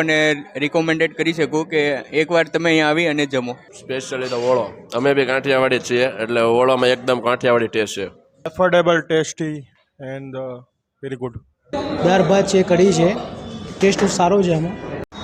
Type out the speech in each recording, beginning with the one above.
લોકોને રિકોમેન્ડેડ કરી શકું કે એકવાર તમે અહીંયા આવી અને જમો. સ્પેશિયલી તો ઓળો, અમે બી કાઠિયાવાડી જ છીએ એટલે ઓળોમાં એકદમ કાઠિયાવાડી ટેસ્ટ છે. affordable, tasty, and very good. દાળ ભાત છે, કઢી છે, ટેસ્ટ સારો છે આમાં.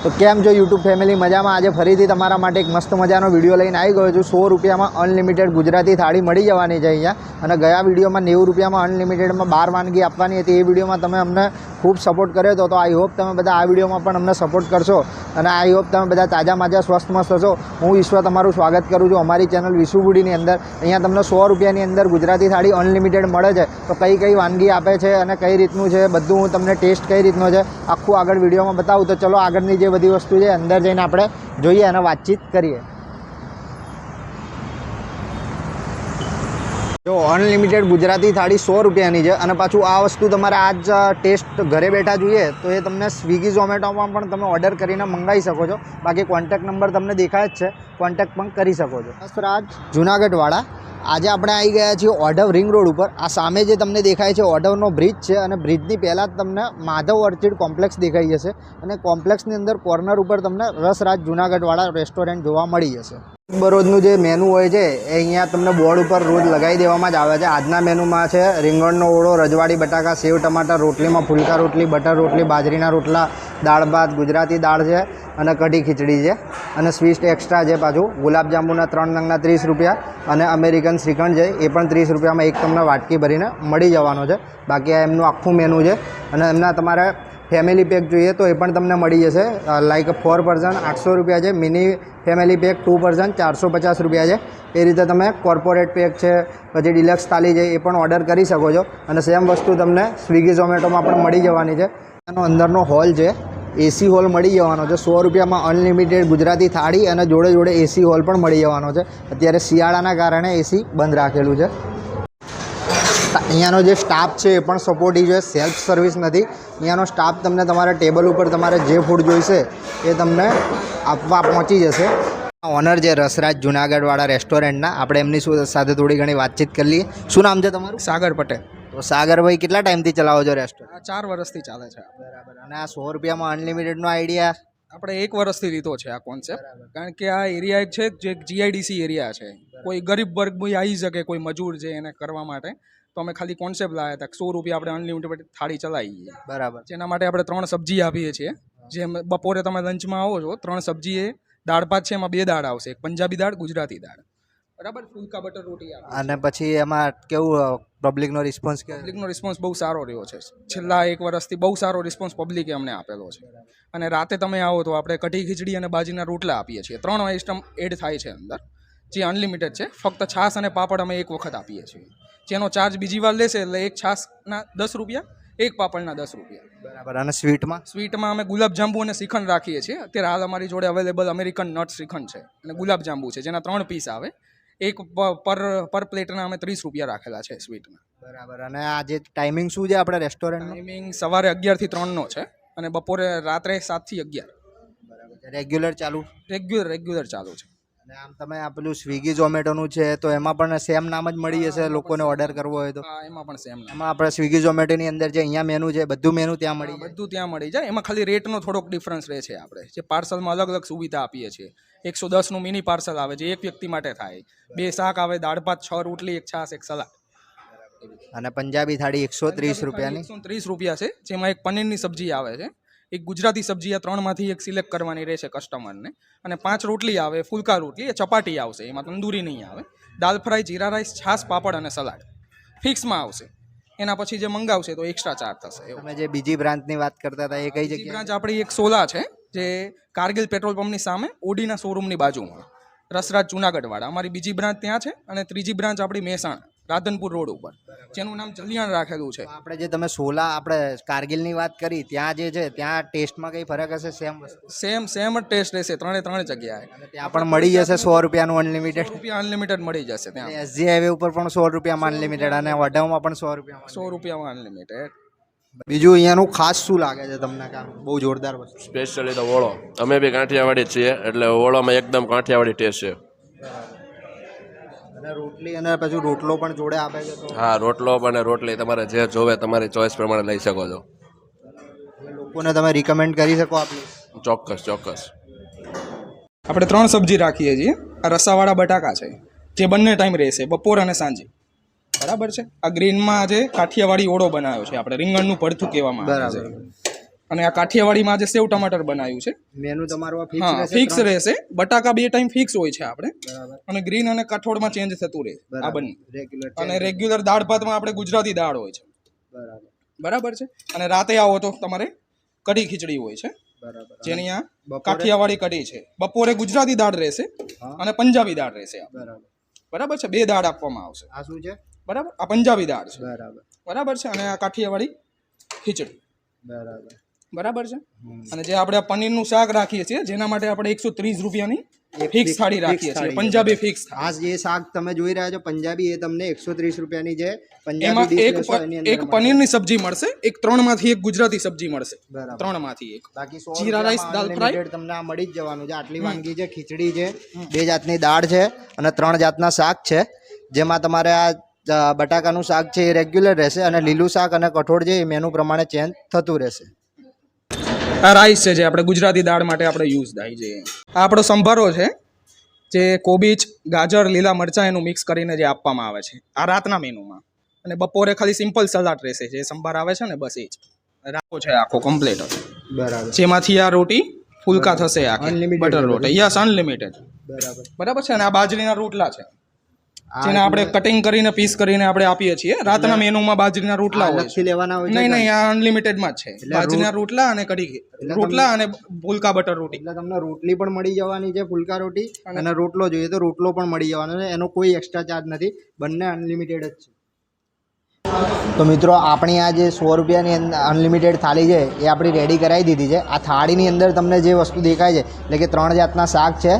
તો કેમ છો યુટ્યુબ ફેમિલી, મજામાં? આજે ફરીથી તમારા માટે એક મસ્ત મજાનો વિડીયો લઈને આવી ગયો છું. 100 રૂપિયામાં અનલિમિટેડ ગુજરાતી થાળી મળી જવાની છે અહીંયા. અને ગયા વિડીયોમાં 90 રૂપિયામાં અનલિમિટેડમાં 12 વાનગી આપવાની હતી. એ વિડીયોમાં તમે અમને ખૂબ સપોર્ટ કર્યો હતો. તો આઈ હોપ તમે બધા આ વિડીયોમાં પણ અમને સપોર્ટ કરશો અને આઈ હોપ તમે બધા તાજા માજા સ્વસ્થ મસ્ત હશો. હું વિશ્વ તમારું સ્વાગત કરું છું અમારી ચેનલ વિશ્વ ફૂડીની અંદર. અહીંયા તમને 100 રૂપિયાની અંદર ગુજરાતી થાળી અનલિમિટેડ મળે છે. તો કઈ કઈ વાનગી આપે છે અને કઈ રીતનું છે બધું હું તમને ટેસ્ટ કઈ રીતનો છે આખું આગળ વિડીયોમાં બતાવું. તો ચલો આગળની જે બધી વસ્તુ છે અંદર જઈને આપણે જોઈએ અને વાતચીત કરીએ. જો અનલિમિટેડ ગુજરાતી થાળી 100 રૂપિયાની છે. અને પાછું આ વસ્તુ તમારે આજ ટેસ્ટ ઘરે બેઠા જોઈએ તો એ તમને સ્વિગી ઝોમેટોમાં પણ તમે ઓર્ડર કરીને મંગાવી શકો છો. બાકી કોન્ટેક્ટ નંબર તમને દેખાય જ છે, કોન્ટેક્ટ પણ કરી શકો છો. રાજ જુનાગઢવાળા. આજે આપણે આવી ગયા છીએ ઓઢવ રિંગ રોડ ઉપર. આ સામે જે તમને દેખાય છે ઓઢવનો બ્રિજ છે અને બ્રિજની પહેલાં જ તમને માધવ ઓર્ચિડ કોમ્પ્લેક્સ દેખાઈ જશે. અને કોમ્પ્લેક્સની અંદર કોર્નર ઉપર તમને રસરાજ જુનાગઢવાળા રેસ્ટોરન્ટ જોવા મળી જશે. બરોજનું જે મેનુ હોય છે એ અહીંયા તમને બોર્ડ ઉપર રોજ લગાવી દેવામાં જ આવે છે. આજના મેનુમાં છે રીંગણનો ઓળો, રજવાડી બટાકા, સેવ ટમાટર, રોટલીમાં ફુલકા રોટલી, બટર રોટલી, બાજરીના રોટલા, દાળ ભાત, ગુજરાતી દાળ છે અને કઢી ખીચડી છે. અને સ્વીટ એક્સ્ટ્રા છે. પાછું ગુલાબજાંબુના 3 નંગના 30 રૂપિયા અને અમેરિકન શ્રીખંડ છે એ પણ 30 રૂપિયામાં એક તમને વાટકી ભરીને મળી જવાનો છે. બાકી આ એમનું આખું મેનુ છે. અને એમના તમારે ફેમિલી પેક જોઈએ તો એ પણ તમને મળી જશે. લાઈક 4 પર્સન 800 રૂપિયા છે, મિની ફેમિલી પેક 2 પર્સન 450 રૂપિયા છે. એ રીતે તમે કોર્પોરેટ પેક છે, પછી ડિલક્સ થાળી છે એ પણ ઓર્ડર કરી શકો છો. અને સેમ વસ્તુ તમને સ્વિગી ઝોમેટોમાં પણ મળી જવાની છે. એનો અંદરનો હોલ છે, એસી હોલ મળી જવાનો છે. 100 રૂપિયામાં અનલિમિટેડ ગુજરાતી થાળી અને જોડે જોડે એસી હોલ પણ મળી જવાનો છે. અત્યારે શિયાળાના કારણે એસી બંધ રાખેલું છે. અહીંયાનો જે સ્ટાફ છે એ પણ સપોર્ટિવ છે, સેલ્ફ સર્વિસ નથી. અહીંયાનો સ્ટાફ તમને તમારા ટેબલ ઉપર તમારે જે ફૂડ જોઈશે એ તમને આપવા પહોંચી જશે. ઓનર છે રસરાજ જુનાગઢવાળા રેસ્ટોરન્ટના. આપણે એમની સાથે થોડી ઘણી વાતચીત કરી લઈએ. શું નામ છે તમારું? સાગર પટેલ. તો સાગરભાઈ કેટલા ટાઈમથી ચલાવો છો રેસ્ટોરન્ટ? 4 વર્ષથી ચાલે છે. બરાબર. અને આ 100 રૂપિયામાં અનલિમિટેડનો આઈડિયા આપણે 1 વર્ષથી લીધો છે આ કોન્સેપ્ટ. કારણ કે આ એરિયા એક છે જે GIDC એરિયા છે. કોઈ ગરીબ વર્ગ બી આવી શકે, કોઈ મજૂર છે એને કરવા માટે તો અમે ખાલી કોન્સેપ્ટ લાવ્યા હતા 100 રૂપિયા આપણે અનલિમિટેડ થાળી ચલાવીએ. બરાબર. જેના માટે આપણે 3 સબ્જી આપીએ છીએ. જેમ બપોરે તમે લંચમાં આવો છો 3 સબ્જી એ દાળ ભાત છે એમાં 2 દાળ આવશે, એક પંજાબી દાળ, ગુજરાતી દાળ. બરાબર. ફુલકા બટર રોટી આપે. અને પછી એમાં કેવું પબ્લિકનો રિસ્પોન્સ? પબ્લિકનો રિસ્પોન્સ બહુ સારો રહ્યો છે. છેલ્લા 1 વર્ષથી બહુ સારો રિસ્પોન્સ પબ્લિકે અમને આપેલો છે. અને રાતે તમે આવો તો આપણે કઢી ખીચડી અને બાજીના રોટલા આપીએ છીએ. 3 આઈટમ એડ થાય છે અંદર, જે અનલિમિટેડ છે. ફક્ત છાશ અને પાપડ અમે 1 વખત આપીએ છીએ, જેનો ચાર્જ બીજી વાર લેશે એટલે એક છાશના 10 રૂપિયા, એક પાપડના 10 રૂપિયા. બરાબર. અને સ્વીટમાં અમે ગુલાબજાંબુ અને શ્રીખંડ રાખીએ છીએ. અત્યારે હાલ અમારી જોડે અવેલેબલ અમેરિકન નટ શ્રીખંડ છે અને ગુલાબજાંબુ છે, જેના 3 પીસ આવે. એક પર પ્લેટના અમે 30 રૂપિયા રાખેલા છે સ્વીટના. બરાબર. અને આ જે ટાઈમિંગ શું છે આપણે રેસ્ટોરન્ટ? ટાઈમિંગ સવારે 11 થી 3નો છે અને બપોરે રાત્રે 7 થી 11. બરાબર. રેગ્યુલર ચાલુ? રેગ્યુલર ચાલુ છે. અને આમ તમે આ પેલું સ્વિગી ઝોમેટોનું છે તો એમાં પણ સેમ નામ જ મળી જશે લોકોને ઓર્ડર કરવો હોય તો? એમાં પણ સેમ નામ. એમાં આપણે સ્વિગી ઝોમેટોની અંદર જે અહીંયા મેનુ છે બધું મેનુ ત્યાં મળી જાય? બધું ત્યાં મળી જાય. એમાં ખાલી રેટનો થોડોક ડિફરન્સ રહે છે. આપણે જે પાર્સલમાં અલગ અલગ સુવિધા આપીએ છીએ. 110નું મિની પાર્સલ આવે જે એક વ્યક્તિ માટે થાય. 2 શાક આવે, દાળ ભાત, 6 રોટલી, 1 છાશ, 1 સલાડ. અને પંજાબી થાળી 130 રૂપિયાની? 130 રૂપિયા છે, જેમાં એક પનીરની સબ્જી આવે છે, એક ગુજરાતી સબ્જી. આ 3માંથી એક સિલેક્ટ કરવાની રહેશે કસ્ટમરને. અને 5 રોટલી આવે, ફુલકા રોટલી, એ ચપાટી આવશે, એમાં તંદૂરી નહીં આવે. દાલ ફ્રાય, જીરા રાઈસ, છાશ, પાપડ અને સલાડ ફિક્સમાં આવશે. એના પછી જે મંગાવશે તો એક્સ્ટ્રા ચાર્જ થશે. તમે જે બીજી બ્રાન્ચની વાત કરતા હતા એ કઈ જગ્યાએ? બ્રાન્ચ આપણી એક સોલા છે, જે કારગિલ પેટ્રોલ પંપની સામે ઓડીના શોરૂમની બાજુમાં, રસરાજ જુનાગઢવાળા. અમારી બીજી બ્રાન્ચ ત્યાં છે અને ત્રીજી બ્રાન્ચ આપણી મહેસાણા રાધનપુર રોડ ઉપર, જેનું નામ જલિયાણ રાખેલું છે. આપણે જે તમે સોલા આપણે કારગિલની વાત કરી ત્યાં જે છે ત્યાં ટેસ્ટમાં કઈ ફરક હશે? સેમ જ ટેસ્ટ રહેશે 3 જગ્યાએ. ત્યાં પણ મળી જશે 100 રૂપિયાનું અનલિમિટેડ? અનલિમિટેડ મળી જશે ત્યાં. SG હાઈવે ઉપર પણ 100 રૂપિયામાં અનલિમિટેડ અને વઢવમાં પણ 100 રૂપિયામાં અનલિમિટેડ. બીજું અહીંયાનું ખાસ શું લાગે છે તમને? કામ બહુ જોરદાર વસ્તુ. સ્પેશિયલી તો ઓળો, અમે બી કાઠિયાવાડી જ છીએ એટલે ઓળોમાં એકદમ કાઠિયાવાડી ટેસ્ટ છે. અને રોટલી અને પછી રોટલો પણ જોડે આપે છે? હા, રોટલો અને રોટલી તમારે જે જોવે તમારી ચોઈસ પ્રમાણે લઈ શકો છો. લોકોને તમે રિકમેન્ડ કરી શકો આ પ્લેસ? ચોક્કસ ચોક્કસ. આપણે 3 સબ્જી રાખીએ છીએ. આ રસાવાળા બટાકા છે જે બંને ટાઈમ રહેશે, બપોર અને સાંજે. બરાબર છે. આ ગ્રીનમાં આજે કાઠિયાવાડી ઓળો બનાવ્યો છે, આપણે રીંગણનું ભરથું કહેવામાં આવે છે. અને આ કાઠિયાવાડીમાં આજે સેવ ટમાટર બનાવ્યું છે. મેનુ તમારું હા, ફિક્સ રહેશે. બટાકા 2 ટાઈમ ફિક્સ હોય છે આપણે, અને ગ્રીન અને કઠોળમાં ચેન્જ થતું રહે આ બંને. અને રેગ્યુલર દાળ ભાતમાં આપણે ગુજરાતી દાળ હોય છે. બરાબર છે. અને રાતે આવો તો તમારે કઢી ખીચડી હોય છે, જેની આ કાઠિયાવાડી કઢી છે. બપોરે ગુજરાતી દાળ રહેશે અને પંજાબી દાળ રહેશે. બરાબર છે. 2 દાળ આપવામાં આવશે. આ શું છે? બરાબર, આ પંજાબી દાળ છે. બરાબર છે. અને આ કાઠિયાવાડી ખીચડી. બરાબર છે. અને જે આપણે પનીરનું શાક રાખીએ છીએ, જેના માટે આપણે 130 રૂપિયાની ફિક્સ થાળી રાખીએ છીએ, પંજાબી ફિક્સ. આ જે શાક તમે જોઈ રહ્યા છો પંજાબી, એ તમને 130 રૂપિયાની છે. એમાં એક પનીરની સબ્જી મળશે, એક 3 માંથી એક ગુજરાતી સબ્જી મળશે, 3 માંથી એક. બાકી જીરા રાઈસ, દાલ ફ્રાય તમને આ મળી જ જવાનું છે. આટલી વાનગી છે, ખીચડી છે, 2 જાતની દાળ છે અને 3 જાતના શાક છે. જેમાં તમારે આ બટાકાનું શાક છે એ રેગ્યુલર રહેશે, અને લીલું શાક અને કઠોળ છે એ મેનુ પ્રમાણે ચેન્જ થતું રહેશે. આ રાઈસ છે જે આપણે ગુજરાતી દાળ માટે આપણે યુઝ થાય છે. આ આપણો સંભારો છે, જે કોબીજ, ગાજર, લીલા મરચાં એનું મિક્સ કરીને જે આપવામાં આવે છે આ રાતના મેનુમાં. અને બપોરે ખાલી સિમ્પલ સલાડ રહેશે, જે સંભાર આવે છે ને બસ એ જ રાખો છે આખો કમ્પ્લીટ. બરાબર. જેમાંથી આ રોટી ફુલકા થશે, આખી બટર રોટી. Yes, unlimited. બરાબર છે. અને આ બાજરીના રોટલા છે, જેને આપણે કટિંગ કરીને પીસ કરીને આપણે આપીએ છીએ. રાતના મેનુમાં બાજરીના રોટલા હોય છે. લેવાના હોય? નહીં, આ અનલિમિટેડમાં જ છે. બાજરીના રોટલા અને કઢી રોટલા અને ફુલકા બટર રોટી. એટલે તમને રોટલી પણ મળી જવાની છે, ફુલકા રોટી, અને રોટલો જોઈએ તો રોટલો પણ મળી જવાનો છે. એનો કોઈ એક્સ્ટ્રા ચાર્જ નથી, બંને અનલિમિટેડ જ છે. તો મિત્રો, આપણી આ જે 100 રૂપિયાની અનલિમિટેડ થાળી છે એ આપણી રેડી કરાવી દીધી છે. આ થાળીની અંદર તમને જે વસ્તુ દેખાય છે, એટલે કે 3 જાતના શાક છે,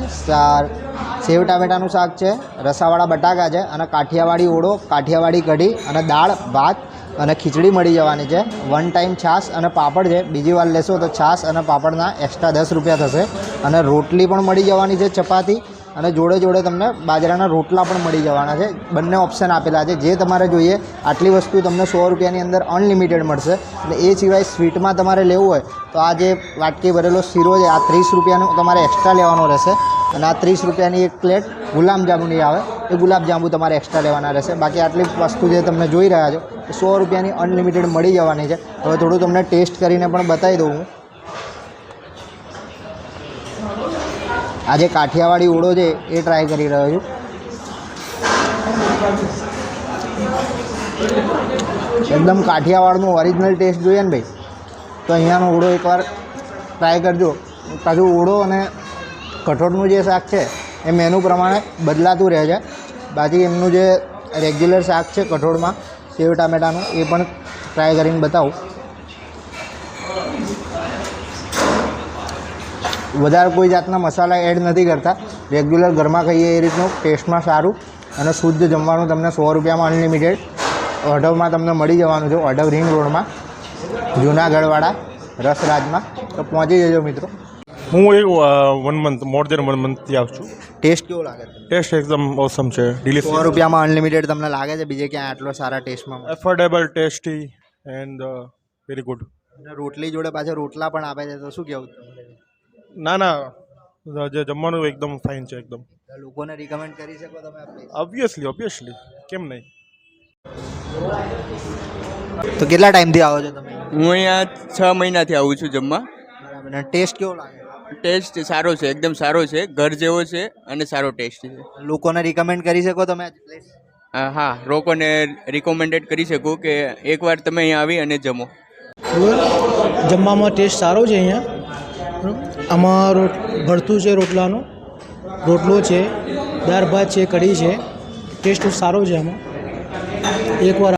સેવ ટામેટાનું શાક છે, રસાવાળા બટાકા છે, અને કાઠિયાવાડી ઓળો, કાઠિયાવાડી કઢી અને દાળ ભાત અને ખીચડી મળી જવાની છે. 1 ટાઈમ છાશ અને પાપડ છે. બીજી વાર લેશો તો છાશ અને પાપડના એક્સ્ટ્રા 10 રૂપિયા થશે. અને રોટલી પણ મળી જવાની છે, ચપાતી, અને જોડે જોડે તમને બાજરાના રોટલા પણ મળી જવાના છે. બંને ઓપ્શન આપેલા છે, જે તમારે જોઈએ. આટલી વસ્તુ તમને 100 રૂપિયાની અંદર અનલિમિટેડ મળશે. અને એ સિવાય સ્વીટમાં તમારે લેવું હોય તો આ જે વાટકી ભરેલો શીરો છે, આ 30 રૂપિયાનો તમારે એક્સ્ટ્રા લેવાનો રહેશે. અને આ 30 રૂપિયાની એક પ્લેટ ગુલાબજાંબુની આવે, એ ગુલાબજાંબુ તમારે એક્સ્ટ્રા લેવાના રહેશે. બાકી આટલી વસ્તુ જે તમે જોઈ રહ્યા છો એ 100 રૂપિયાની અનલિમિટેડ મળી જવાની છે. હવે થોડું તમને ટેસ્ટ કરીને પણ બતાવી દઉં હું. આ જે કાઠિયાવાડી ઓળો છે એ ટ્રાય કરી રહ્યો છું. એકદમ કાઠિયાવાડનું ઓરિજિનલ ટેસ્ટ જોઈએ ને ભાઈ, તો અહીંયાનો ઓળો એકવાર ટ્રાય કરજો. પાછું ઓળો અને કઠોળનું જે શાક છે એ મેનુ પ્રમાણે બદલાતું રહે છે. બાકી એમનું જે રેગ્યુલર શાક છે કઠોળમાં સેવ ટામેટાનું, એ પણ ટ્રાય કરીને બતાવું. વધારે કોઈ જાતના મસાલા એડ નથી કરતા, રેગ્યુલર ઘરમાં ખાઈએ એ રીતનું, ટેસ્ટમાં સારું અને શુદ્ધ જમવાનું તમને 100 રૂપિયામાં અનલિમિટેડ ઓઢવમાં તમને મળી જવાનું છે. ઓઢવ રિંગ રોડમાં, જૂનાગઢવાળા રસરાજમાં. તો પહોંચી જજો મિત્રો. હું એક 1 મંથ, મોર દેન 1 મંથથી આવું છું. ટેસ્ટ કેવો લાગે? ટેસ્ટ એકદમ ઓસમ છે, ડિલિશિયસ. 100 રૂપિયામાં અનલિમિટેડ તમને લાગે છે બીજે ક્યાં આટલો સારા ટેસ્ટમાં? Affordable, tasty and very good. અને રોટલી જોડે પાછા રોટલા પણ આપે છે, તો શું કહેવું? ના, જે જમવાનું એકદમ ફાઇન છે એકદમ. લોકોને રિકમેન્ડ કરી શકો તમે? ઓબ્વિયસલી, કેમ નહીં. તો કેટલા ટાઈમથી આવો છો તમે? હું અહીંયા 6 મહિનાથી આવું છું જમવા. બરાબર. અને ટેસ્ટ કેવો લાગે? ટેસ્ટ સારો છે, એકદમ સારો છે, ઘર જેવો છે અને સારો ટેસ્ટ છે. લોકોને રિકમેન્ડ કરી શકો તમે? હા, લોકોને રિકોમેન્ડેડ કરી શકું કે એકવાર તમે અહીંયા આવી અને જમો. જમવામાં ટેસ્ટ સારો છે અહીંયા. આમાં ભરતું છે, રોટલાનું રોટલો છે, દાળ ભાત છે, કઢી છે. ટેસ્ટ સારો છે આમાં. એકવાર